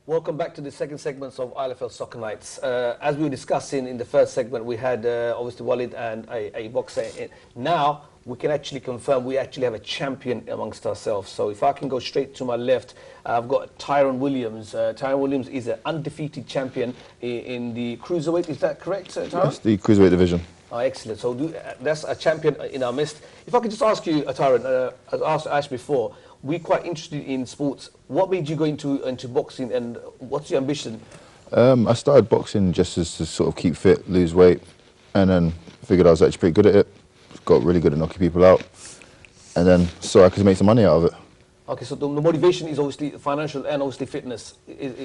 Welcome back to the second segment of ILFL Soccer Nights. As we were discussing in the first segment, we had obviously Walid and a boxer. Now we can actually confirm we actually have a champion amongst ourselves. So if I can go straight to my left, I've got Tyrone Williams. Tyrone Williams is an undefeated champion in the cruiserweight. Is that correct, Tyrone? Yes, the cruiserweight division. Oh, excellent. So that's a champion in our midst. If I could just ask you, Tyrone, as I asked Ash before, we're quite interested in sports. What made you go into boxing, and what's your ambition? I started boxing just to sort of keep fit, lose weight, and then figured I was actually pretty good at it. Got really good at knocking people out, and then saw I could make some money out of it. Okay, so the motivation is obviously financial and obviously fitness.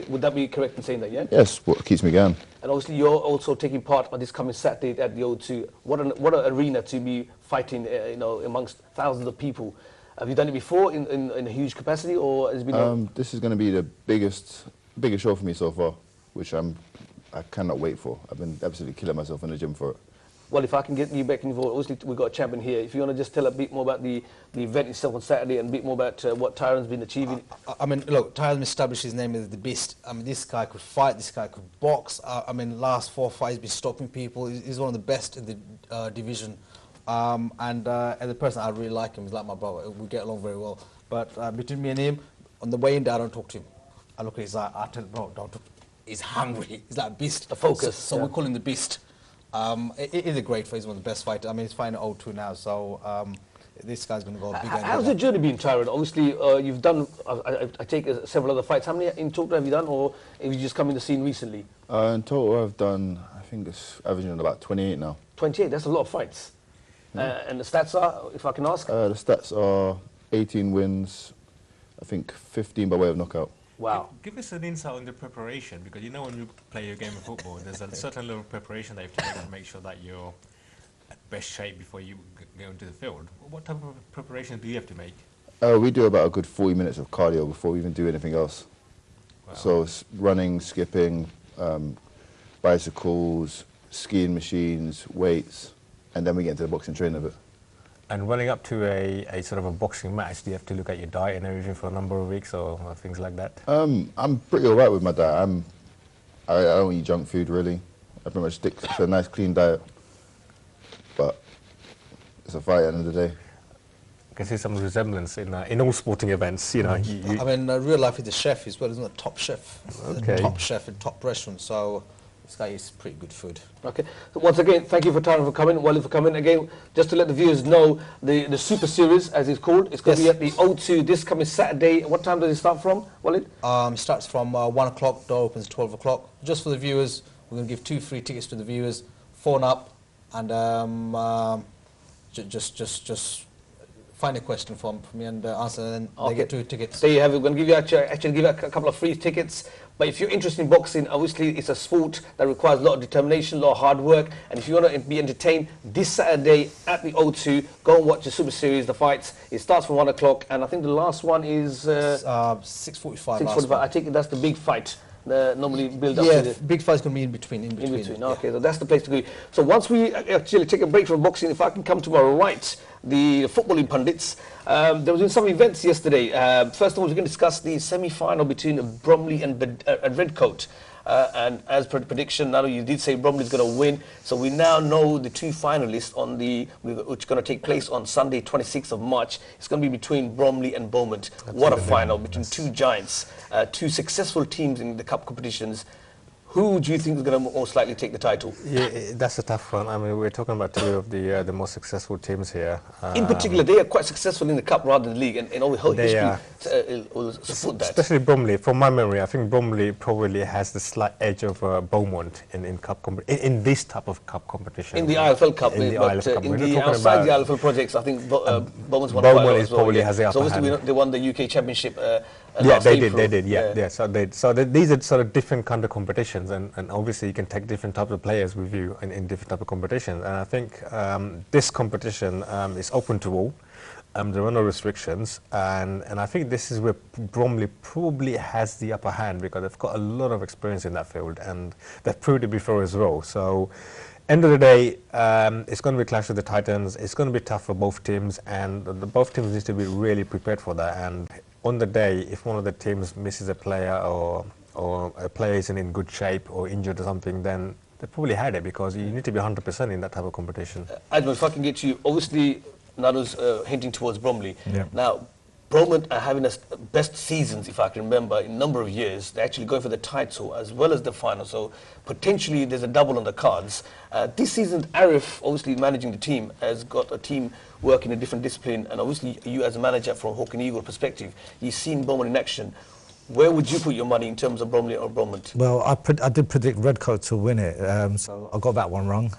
Would that be correct in saying that, yeah? Yes, what keeps me going. And obviously you're also taking part on this coming Saturday at the O2. What an arena to be fighting, amongst thousands of people. Have you done it before in a huge capacity, or has it been? This is going to be the biggest show for me so far, which I cannot wait for. I've been absolutely killing myself in the gym for it. Well, if I can get you back involved, obviously we've got a champion here. If you want to just tell a bit more about the event itself on Saturday and a bit more about what Tyrone's been achieving. I mean, look, Tyrone established his name as the Beast. I mean, this guy could fight, this guy could box. I mean, last 4 fights he's been stopping people. He's one of the best in the division. And as a person, I really like him. He's like my brother. We get along very well. But between me and him, on the way in there, I don't talk to him. I look at his eye. I tell him, bro, don't talk. He's hungry. He's like a beast. A focus. So we call him the Beast. It is a great fight. He's one of the best fighters. I mean, he's fighting at O2 now, so this guy's going to go bigger. How's the journey been, Tyrone? Obviously, you've done, I take several other fights. How many in total have you done, or have you just come in the scene recently? In total, I've done, I think it's averaging about 28 now. 28, that's a lot of fights. And the stats are, if I can ask? The stats are 18 wins, I think 15 by way of knockout. Wow. Give us an insight on the preparation, because you know when you play your game of football, there's a certain level of preparation that you have to make sure that you're at best shape before you go into the field. What type of preparation do you have to make? We do about a good 40 minutes of cardio before we even do anything else. Wow. So it's running, skipping, bicycles, skiing machines, weights, and then we get into the boxing training of it. And running up to a sort of a boxing match, do you have to look at your diet and everything for a number of weeks or things like that? I'm pretty alright with my diet. I don't eat junk food really. I pretty much stick to a nice clean diet. But it's a fight at the end of the day. I can see some resemblance in all sporting events, you know. I mean, real life he's a chef as well, isn't a top chef. Okay. A top chef in top restaurant, so this guy eats pretty good food. Okay. So once again, thank you for Tyrone for coming, Wally for coming. Again, just to let the viewers know, the Super Series, as it's called, it's going to be at the O2 this coming Saturday. What time does it start from, Walid? It starts from 1 o'clock, door opens 12 o'clock. Just for the viewers, we're going to give 2 free tickets to the viewers. Phone up and just find a question for me and answer, and then they get 2 tickets. There you have it. We're going to give you actually give you a couple of free tickets. But if you're interested in boxing, obviously it's a sport that requires a lot of determination, a lot of hard work. And if you want to be entertained this Saturday at the O2, go and watch the Super Series, the fights. It starts from 1 o'clock, and I think the last one is 6:45. 6:45. I think that's the big fight. Normally build up to Yeah, the big fight's going to be in between. Yeah. Okay, so that's the place to go. So once we actually take a break from boxing, if I can come to my right, the footballing pundits, there was some events yesterday. First of all, we're going to discuss the semi-final between Bromley and Redcoat. And as per the prediction, now you did say Bromley's going to win. So we now know the 2 finalists which are going to take place on Sunday, 26th of March. It's going to be between Bromley and Beaumont. Absolutely. What a final between 2 giants, 2 successful teams in the cup competitions. Who do you think is going to most likely take the title? Yeah, that's a tough one. I mean, we're talking about 2 of the most successful teams here. In particular, they are quite successful in the cup rather than the league, and all history will support that. Especially Bromley. From my memory, I think Bromley probably has the slight edge of Beaumont in this type of cup competition. In the ILFL Cup, outside the ILFL projects, I think Beaumont's won quite a lot as well. Has the upper so obviously they won the UK Championship. Yeah, they did. Yeah. So these are sort of different kind of competitions, and obviously you can take different types of players with you in different type of competitions. And I think this competition is open to all. There are no restrictions, and I think this is where Bromley probably has the upper hand, because they've got a lot of experience in that field, and they've proved it before as well. So, end of the day, it's going to be a clash of the Titans. It's going to be tough for both teams, and both teams need to be really prepared for that. And on the day, if one of the teams misses a player or or a player isn't in good shape or injured or something, then they probably had it, because you need to be 100% in that type of competition. Admiral, if I can get you, obviously, Nanu's hinting towards Bromley. Yeah. Now, Bromley are having the best seasons, if I can remember, in a number of years. They're actually going for the title as well as the final, so potentially there's a double on the cards. This season, Arif, obviously managing the team, has got a team working in a different discipline, and obviously you as a manager from Hawk and Eagle perspective, you've seen Bromley in action. Where would you put your money in terms of Bromley or Bromont? Well, I did predict Redcoat to win it, so I got that one wrong.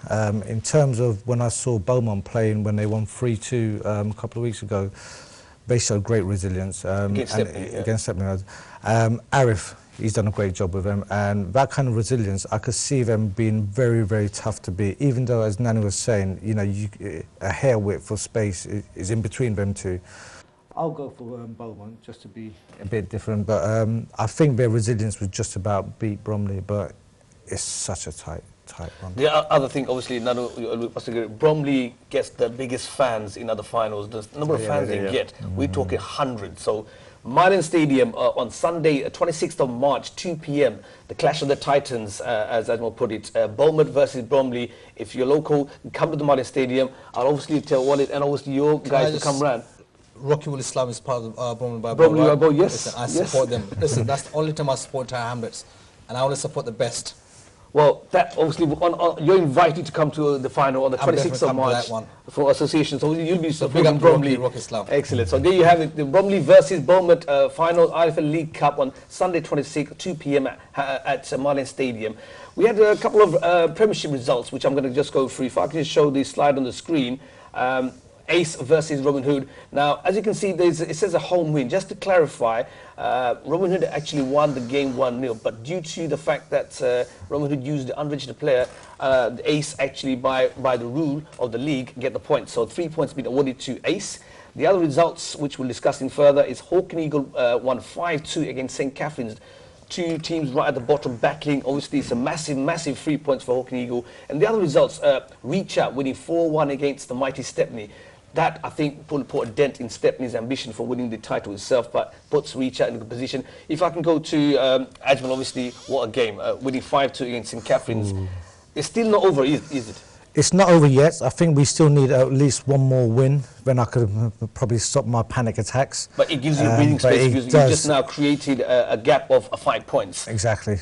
In terms of when I saw Beaumont playing when they won 3-2 a couple of weeks ago, they showed great resilience against Stepney. Arif, he's done a great job with them, and that kind of resilience, I could see them being very, very tough to beat. even though, as Nanu was saying, you know, a hair width of space is in between them two. I'll go for Beaumont just to be a bit different, but I think their resilience was just about beat Bromley, but it's such a tight one. The other thing, obviously, Bromley gets the biggest fans in other finals. The number of fans they get, we're talking hundreds. So, Marlin Stadium on Sunday, 26th of March, 2 p.m. The clash of the Titans, as Admiral put it. Beaumont versus Bromley. If you're local, come to the Marlin Stadium. I'll obviously tell Walid and obviously your guys to come round. Rocky Will Islam is part of Bromley by Bromley by Bow, yes. Listen, I support them. Listen, that's the only time I support Tower Hamlets, and I want to support the best. Well, that obviously, you're invited to come to the final on the 26th of March for association. So you'll be supporting Bromley. Rocky Islam. Excellent. So there you have it, the Bromley versus Beaumont final ILFL League Cup on Sunday 26th, 2 p.m. at Marlin Stadium. We had a couple of Premiership results, which I'm going to just go through. If I can just show the slide on the screen. Ace versus Robin Hood. Now, as you can see, it says a home win. Just to clarify, Robin Hood actually won the game 1-0, but due to the fact that Robin Hood used the unregistered player, the Ace actually, by the rule of the league, get the points. So 3 points been awarded to Ace. The other results, which we'll discuss in further, is Hawk and Eagle won 5-2 against St. Catherine's. Two teams right at the bottom battling. Obviously, it's a massive 3 points for Hawk and Eagle. And the other results, Reach Out winning 4-1 against the mighty Stepney. That, I think, will put a dent in Stepney's ambition for winning the title itself, but puts Reach Out in a good position. If I can go to Ajmal, obviously, what a game. Winning 5-2 against St. Catherine's. It's still not over, is it? It's not over yet. I think we still need at least one more win, then I could probably stop my panic attacks. But it gives you breathing space, because you just now created a gap of 5 points. Exactly.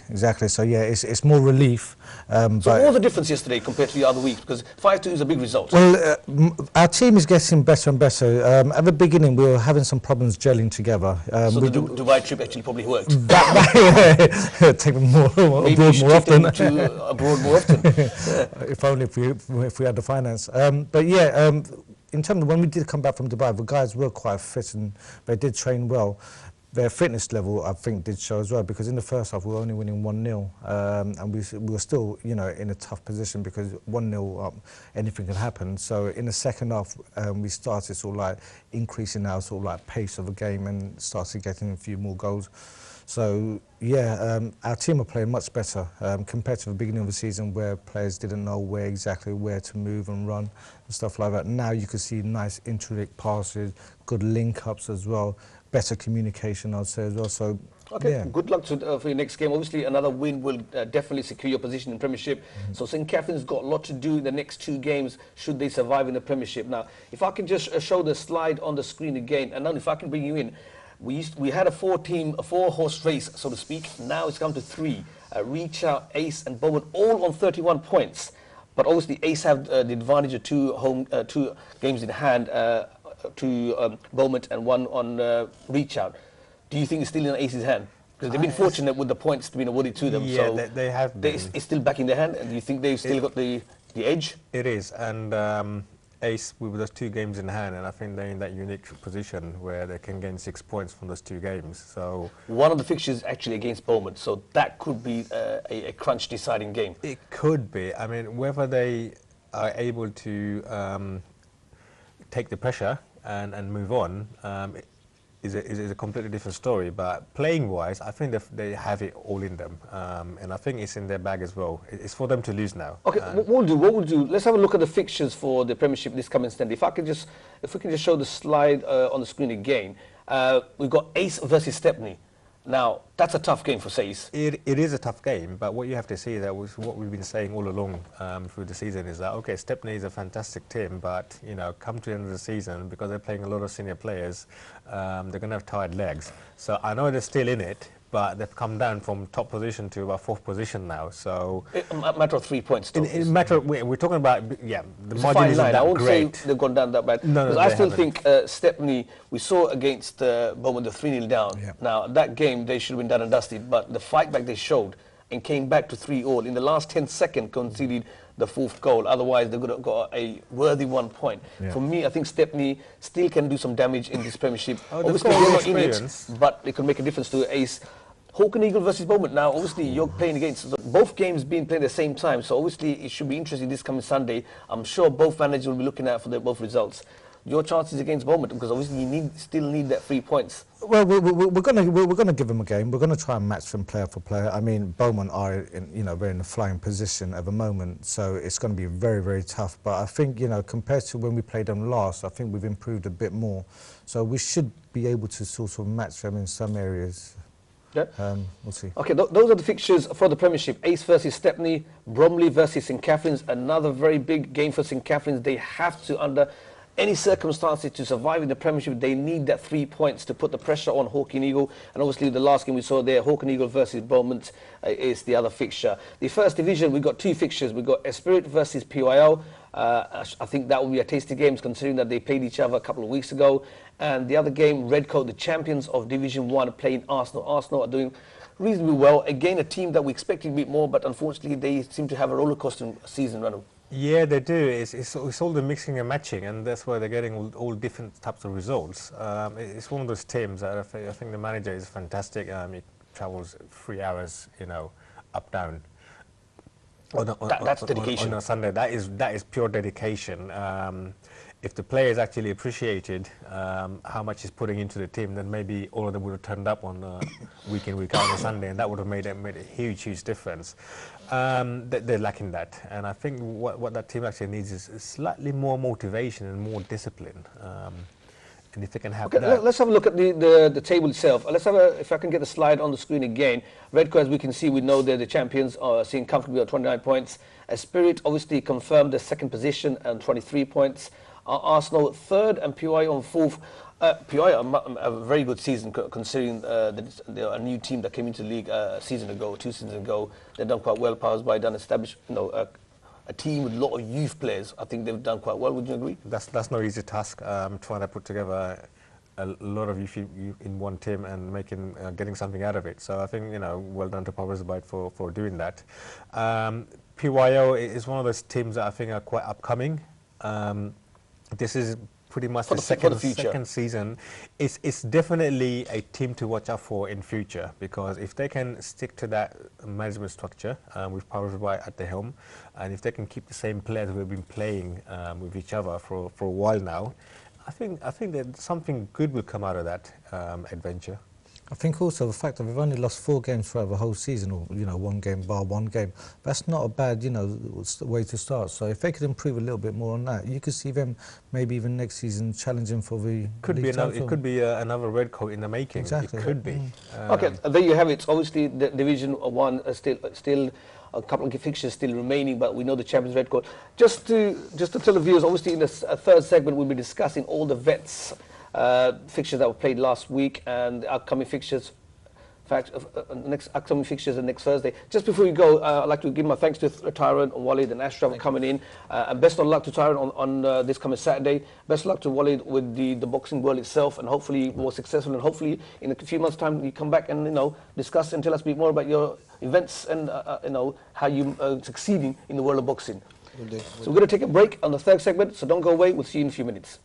So yeah, it's more relief. So what was the difference yesterday compared to the other weeks? Because 5-2 is a big result. Well, our team is getting better and better. At the beginning, we were having some problems gelling together. So the Dubai trip actually probably worked. Take them abroad more often. Abroad more often. If only if we had the finance. But yeah, in terms of when we did come back from Dubai, the guys were quite fit and they did train well. Their fitness level, I think, did show as well, because in the first half we were only winning 1-0, and we were still, you know, in a tough position, because 1-0 up, anything can happen. So in the second half, we started sort of like increasing our sort of like pace of the game and started getting a few more goals. So yeah, our team are playing much better compared to the beginning of the season, where players didn't know exactly where to move and run and stuff like that. Now you can see nice intricate passes, good link-ups as well, better communication, I'd say, as well. So okay, yeah. Good luck for your next game. Obviously, another win will definitely secure your position in Premiership. So St. Catherine's got a lot to do in the next 2 games should they survive in the Premiership. Now, if I can just show the slide on the screen again, and now if I can bring you in. We had a 4-horse race, so to speak. Now it's come to 3. Reach Out, Ace and Beaumont all on 31 points. But obviously Ace have the advantage of 2 games in hand to Beaumont and 1 on Reach Out. Do you think it's still in Ace's hand? Because they've been fortunate with the points being awarded to them. Yeah, so they have been. It's still back in their hand, and do you think they've still got the edge? It is, and Ace with those 2 games in hand, and I think they're in that unique position where they can gain 6 points from those 2 games. So one of the fixtures actually against Beaumont, so that could be a crunch deciding game. It could be. I mean, whether they are able to take the pressure and move on is a completely different story. But playing-wise, I think they have it all in them, and I think it's in their bag as well. It's for them to lose now. Okay, what we'll do, let's have a look at the fixtures for the Premiership this coming Sunday. If we can just show the slide on the screen again. We've got Ace versus Stepney. Now, that's a tough game for Saïs. It is a tough game, but what you have to see, that was what we've been saying all along through the season, is that, okay, Stepney is a fantastic team, but, you know, come to the end of the season, because they're playing a lot of senior players, they're going to have tired legs. So I know they're still in it, but they've come down from top position to about 4th position now. So A matter of 3 points. in matter of, we're talking about, yeah, the It's a margin fine isn't line. I that won't great. say they've gone down that bad. No, Because I they still haven't. think Stepney, we saw against Bowman, the 3-0 down. Yeah. Now, that game, they should have been done and dusted, but the fight back they showed and came back to 3-all. In the last 10 seconds, conceded the 4th goal. Otherwise, they would have got a worthy 1 point. Yeah. For me, I think Stepney still can do some damage in this Premiership. Oh, they've Obviously, got they're all not in it, experience. but it could make a difference to Ace. Hawk and Eagle versus Bowman. Now, obviously, you're playing against both games being played at the same time. So, obviously, it should be interesting this coming Sunday. I'm sure both managers will be looking out for both results. Your chances against Bowman, because obviously you still need that 3 points. Well, we're gonna give them a game. We're gonna try and match them player for player. I mean, Bowman are we're in a flying position at the moment, so it's going to be very, very tough. But I think compared to when we played them last, I think we've improved a bit more. So we should be able to sort of match them in some areas. Yeah. We'll see. Okay, those are the fixtures for the Premiership. Ace versus Stepney, Bromley versus St Catherine's. Another very big game for St Catherine's. They have to, under any circumstances, to survive in the Premiership, they need that 3 points to put the pressure on Hawk and Eagle. And obviously the last game we saw there, Hawk and Eagle versus Bowman, is the other fixture. The first division, we've got 2 fixtures. We've got Esprit versus PYO. I think that will be a tasty game, considering that they played each other a couple of weeks ago. And the other game, Redcoat, the champions of Division 1, playing Arsenal. Arsenal are doing reasonably well. Again, a team that we expected a bit more, but unfortunately they seem to have a rollercoaster season, Ranu. Yeah, they do. It's all the mixing and matching, and that's why they're getting all different types of results. It's one of those teams that I think the manager is fantastic. He travels 3 hours, up down. That's dedication. On a Sunday, that is pure dedication. If the players actually appreciated how much he's putting into the team, then maybe all of them would have turned up on week in, week out on a Sunday, and that would have made a huge difference. They're lacking that, and I think what that team actually needs is slightly more motivation and more discipline. And if they can have that. Let's have a look at the table itself. Let's have if I can get the slide on the screen again. Redcoat, as we can see, we know they're the champions, sitting comfortably at 29 points. Spirit obviously confirmed the 2nd position and 23 points. Arsenal 3rd and PY on 4th. PY a very good season considering they're a new team that came into the league 2 seasons ago. They've done quite well. Powers by done established, a team with a lot of youth players. I think they've done quite well. Would you agree? That's no easy task. Trying to put together a lot of youth in one team and getting something out of it. So I think well done to Powers by for doing that. PYO is one of those teams that I think are quite upcoming. This is pretty much the second season. It's definitely a team to watch out for in future, because if they can stick to that management structure with Powers at the helm, and if they can keep the same players who have been playing with each other for a while now, I think that something good will come out of that adventure. I think also the fact that we've only lost 4 games throughout the whole season, or 1 game bar 1 game, that's not a bad way to start. So if they could improve a little bit more on that, you could see them maybe even next season challenging for the It could be another Redcoat in the making. Exactly. It could be. Okay, there you have it. Obviously, the Division 1 is still a couple of fixtures still remaining, but we know the champions Redcoat. Just to tell the viewers, obviously in the 3rd segment we'll be discussing all the vets. Fixtures that were played last week and the upcoming fixtures. In fact, next upcoming fixtures are next Thursday. Just before we go, I'd like to give my thanks to Tyrone, Walid and Ashraf for coming in. And best of luck to Tyrone on this coming Saturday. Best of luck to Walid with the boxing world itself, and hopefully more successful. And hopefully in a few months' time you come back and discuss and tell us a bit more about your events and how you are succeeding in the world of boxing. So we're going to take a break on the 3rd segment. So don't go away. We'll see you in a few minutes.